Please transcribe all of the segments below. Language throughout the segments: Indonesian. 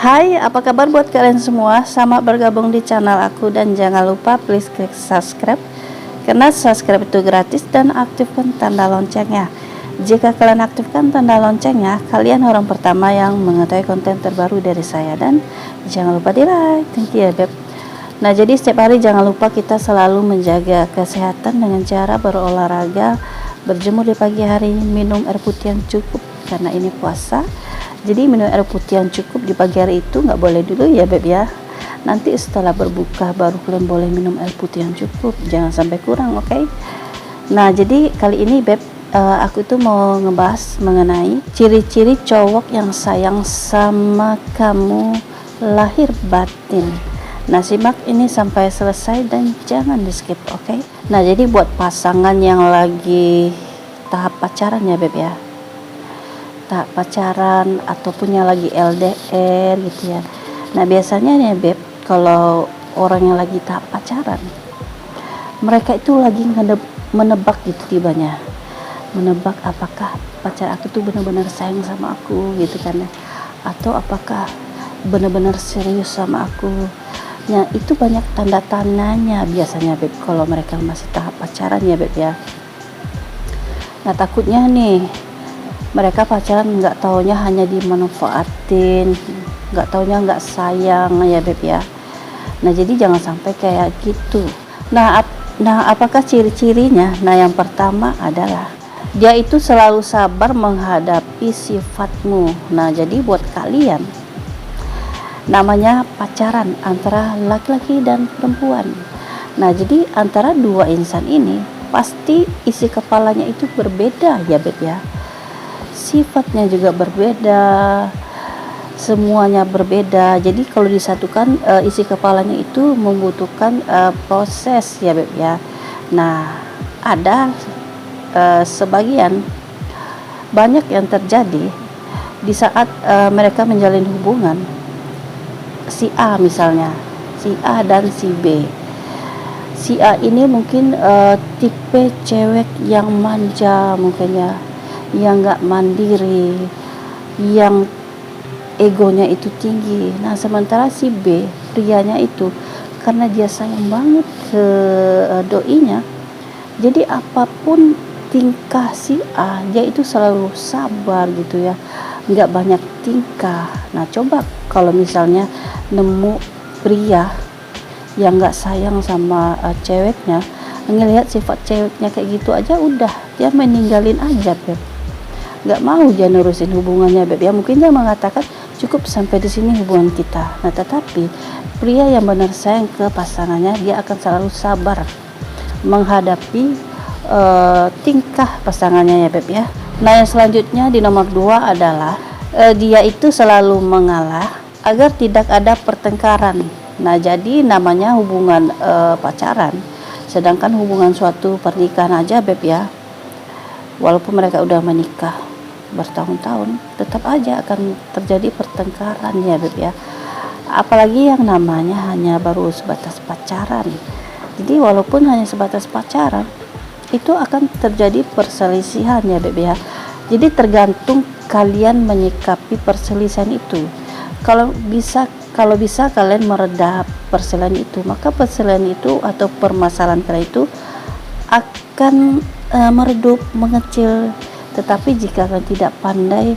Hai, apa kabar buat kalian semua? Selamat bergabung di channel aku dan jangan lupa please klik subscribe karena subscribe itu gratis dan aktifkan tanda loncengnya. Jika kalian aktifkan tanda loncengnya, kalian orang pertama yang mengetahui konten terbaru dari saya dan jangan lupa di like. Thank you ya beb. Nah, jadi setiap hari jangan lupa kita selalu menjaga kesehatan dengan cara berolahraga, berjemur di pagi hari, minum air putih yang cukup karena ini puasa. Jadi minum air putih yang cukup di pagi hari itu nggak boleh dulu ya beb ya. Nanti setelah berbuka baru kalian boleh minum air putih yang cukup, jangan sampai kurang, oke? Nah, jadi kali ini beb, aku itu mau ngebahas mengenai ciri-ciri cowok yang sayang sama kamu lahir batin. Nah, simak ini sampai selesai dan jangan di skip, oke? Nah, jadi buat pasangan yang lagi tahap pacaran ya beb ya, tak pacaran ataupun yang lagi LDR gitu ya. Nah, biasanya nih beb, kalau orang yang lagi tahap pacaran, mereka itu lagi menebak gitu tibanya, menebak apakah pacar aku tuh benar-benar sayang sama aku gitu kan ya, atau apakah benar-benar serius sama aku. Nah, itu banyak tanda tanyanya biasanya beb kalau mereka masih tahap pacaran ya beb ya. Nah, takutnya nih mereka pacaran nggak taunya hanya dimanfaatin, nggak taunya nggak sayang ya beb ya. Nah, jadi jangan sampai kayak gitu. Nah, apakah ciri-cirinya? Nah, yang pertama adalah dia itu selalu sabar menghadapi sifatmu. Nah, jadi buat kalian, namanya pacaran antara laki-laki dan perempuan. Nah, jadi antara dua insan ini pasti isi kepalanya itu berbeda ya beb ya. Sifatnya juga berbeda, semuanya berbeda. Jadi kalau disatukan isi kepalanya itu membutuhkan proses ya beb ya. Nah, ada sebagian banyak yang terjadi di saat mereka menjalin hubungan. Si A misalnya, si A dan si B. Si A ini mungkin tipe cewek yang manja mungkin ya, yang nggak mandiri, yang egonya itu tinggi. Nah, sementara si B, prianya itu karena dia sayang banget ke doinya, jadi apapun tingkah si A, dia itu selalu sabar gitu ya, nggak banyak tingkah. Nah, coba kalau misalnya nemu pria yang nggak sayang sama ceweknya, ngelihat sifat ceweknya kayak gitu aja udah dia meninggalin aja beb, nggak mau dia nerusin hubungannya beb ya. Mungkin dia mengatakan cukup sampai di sini hubungan kita. Nah, tetapi pria yang benar sayang ke pasangannya, dia akan selalu sabar menghadapi tingkah pasangannya ya beb ya. Nah, yang selanjutnya di nomor 2 adalah dia itu selalu mengalah agar tidak ada pertengkaran. Nah, jadi namanya hubungan pacaran, sedangkan hubungan suatu pernikahan aja beb ya, walaupun mereka udah menikah bertahun-tahun, tetap aja akan terjadi pertengkaran ya beb ya. Apalagi yang namanya hanya baru sebatas pacaran. Jadi walaupun hanya sebatas pacaran, itu akan terjadi perselisihan ya beb ya. Jadi tergantung kalian menyikapi perselisihan itu. Kalau bisa kalian meredam perselisihan itu, maka perselisihan itu atau permasalahan kalian itu akan meredup, mengecil. Tetapi jika kalian tidak pandai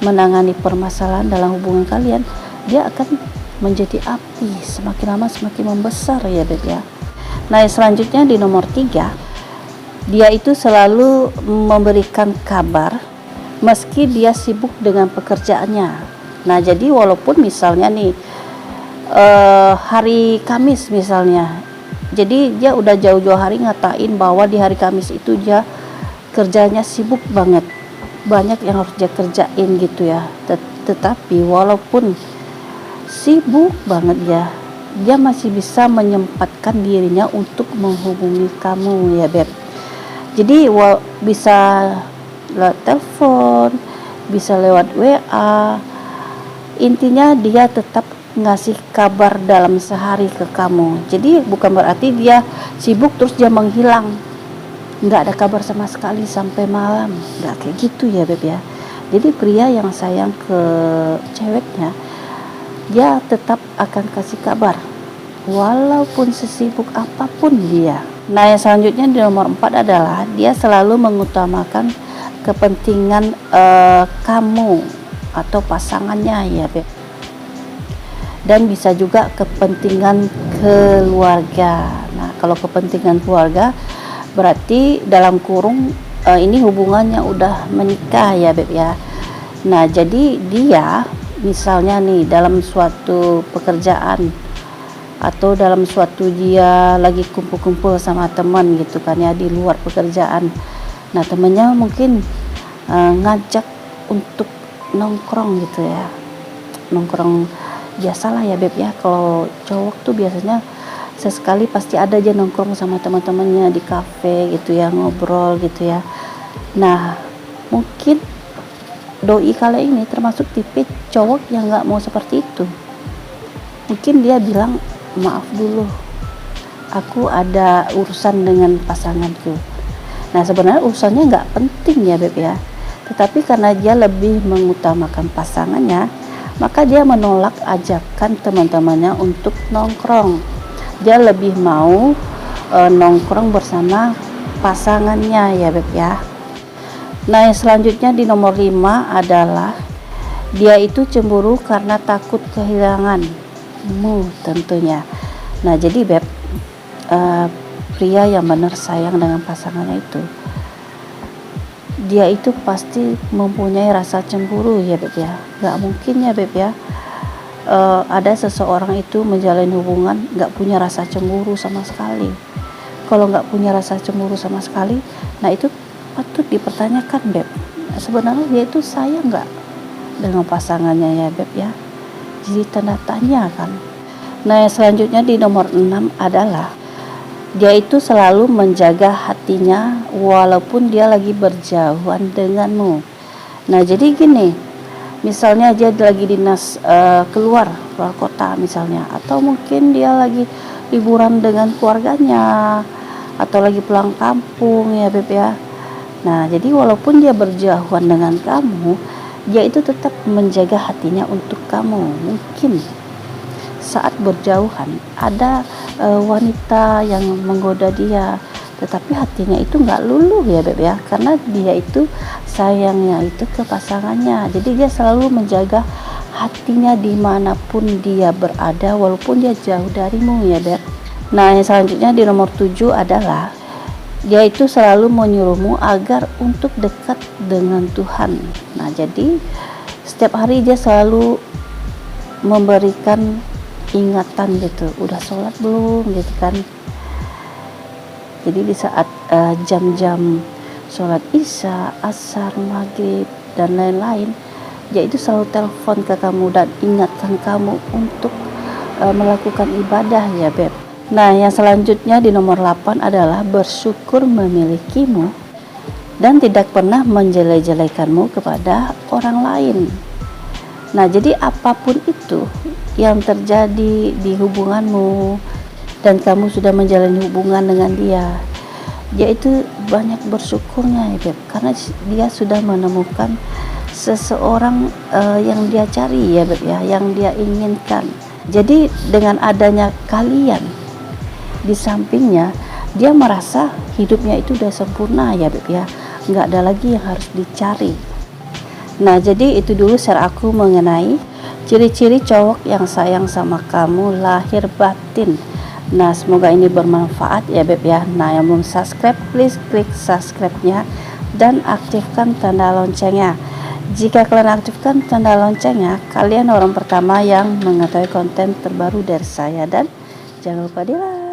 menangani permasalahan dalam hubungan kalian, dia akan menjadi api, semakin lama semakin membesar ya beb ya. Nah, selanjutnya di nomor 3, dia itu selalu memberikan kabar meski dia sibuk dengan pekerjaannya. Nah, jadi walaupun misalnya nih hari Kamis misalnya, jadi dia udah jauh-jauh hari ngatain bahwa di hari Kamis itu dia kerjanya sibuk banget, banyak yang harus dia kerjain gitu ya. Tetapi walaupun sibuk banget dia masih bisa menyempatkan dirinya untuk menghubungi kamu ya beb. Jadi bisa lewat telepon, bisa lewat WA. Intinya dia tetap ngasih kabar dalam sehari ke kamu. Jadi bukan berarti dia sibuk terus dia menghilang, nggak ada kabar sama sekali sampai malam, nggak kayak gitu ya beb ya. Jadi pria yang sayang ke ceweknya dia tetap akan kasih kabar walaupun sesibuk apapun dia. Nah, yang selanjutnya di nomor 4 adalah dia selalu mengutamakan kepentingan kamu atau pasangannya ya Beb. Dan bisa juga kepentingan keluarga. Nah, kalau kepentingan keluarga berarti dalam kurung ini hubungannya udah menikah ya Beb ya. Nah, jadi dia misalnya nih dalam suatu pekerjaan atau dalam suatu dia lagi kumpul-kumpul sama teman gitu kan ya di luar pekerjaan. Nah, temennya mungkin ngajak untuk nongkrong gitu ya, nongkrong biasalah ya Beb ya. Kalau cowok tuh biasanya sesekali pasti ada aja nongkrong sama teman-temannya di kafe gitu ya, ngobrol gitu ya. Nah, mungkin doi kali ini termasuk tipe cowok yang nggak mau seperti itu. Mungkin dia bilang, maaf dulu, aku ada urusan dengan pasanganku. Nah, sebenarnya urusannya nggak penting ya Beb ya, tetapi karena dia lebih mengutamakan pasangannya, maka dia menolak ajakan teman-temannya untuk nongkrong. Dia lebih mau nongkrong bersama pasangannya ya Beb ya. Nah, yang selanjutnya di nomor 5 adalah dia itu cemburu karena takut kehilanganmu tentunya. Nah, jadi Beb, pria yang benar sayang dengan pasangannya itu, dia itu pasti mempunyai rasa cemburu ya Beb ya. Gak mungkin ya Beb ya ada seseorang itu menjalin hubungan gak punya rasa cemburu sama sekali. Kalau gak punya rasa cemburu sama sekali, nah itu patut dipertanyakan Beb, sebenarnya dia itu sayang gak dengan pasangannya ya Beb ya. Jadi tanda tanya kan. Nah, yang selanjutnya di nomor 6 adalah dia itu selalu menjaga hatinya walaupun dia lagi berjauhan denganmu. Nah, jadi gini, misalnya dia lagi dinas keluar kota misalnya, atau mungkin dia lagi liburan dengan keluarganya, atau lagi pulang kampung ya Beb ya. Nah, jadi walaupun dia berjauhan dengan kamu, dia itu tetap menjaga hatinya untuk kamu. Mungkin saat berjauhan ada wanita yang menggoda dia, tetapi hatinya itu nggak luluh ya Beb ya, karena dia itu sayangnya itu ke pasangannya. Jadi dia selalu menjaga hatinya dimanapun dia berada, walaupun dia jauh darimu ya Beb. Nah, yang selanjutnya di nomor 7 adalah dia itu selalu menyuruhmu agar untuk dekat dengan Tuhan. Nah, jadi setiap hari dia selalu memberikan ingatan gitu, udah sholat belum gitu kan. Jadi di saat jam-jam sholat isya, asar, maghrib dan lain-lain, dia itu selalu telepon ke kamu dan ingatkan kamu untuk melakukan ibadah ya Beb. Nah, yang selanjutnya di nomor 8 adalah bersyukur memilikimu dan tidak pernah menjelek-jelekanmu kepada orang lain. Nah, jadi apapun itu yang terjadi di hubunganmu dan kamu sudah menjalani hubungan dengan dia itu banyak bersyukurnya ya Beb, karena dia sudah menemukan seseorang yang dia cari ya Beb ya, yang dia inginkan. Jadi dengan adanya kalian di sampingnya, dia merasa hidupnya itu udah sempurna ya Beb ya, nggak ada lagi yang harus dicari. Nah, jadi itu dulu share aku mengenai ciri-ciri cowok yang sayang sama kamu lahir batin. Nah, semoga ini bermanfaat ya Beb ya. Nah, yang belum subscribe, please klik subscribe-nya dan aktifkan tanda loncengnya. Jika kalian aktifkan tanda loncengnya, kalian orang pertama yang mengetahui konten terbaru dari saya. Dan jangan lupa di like.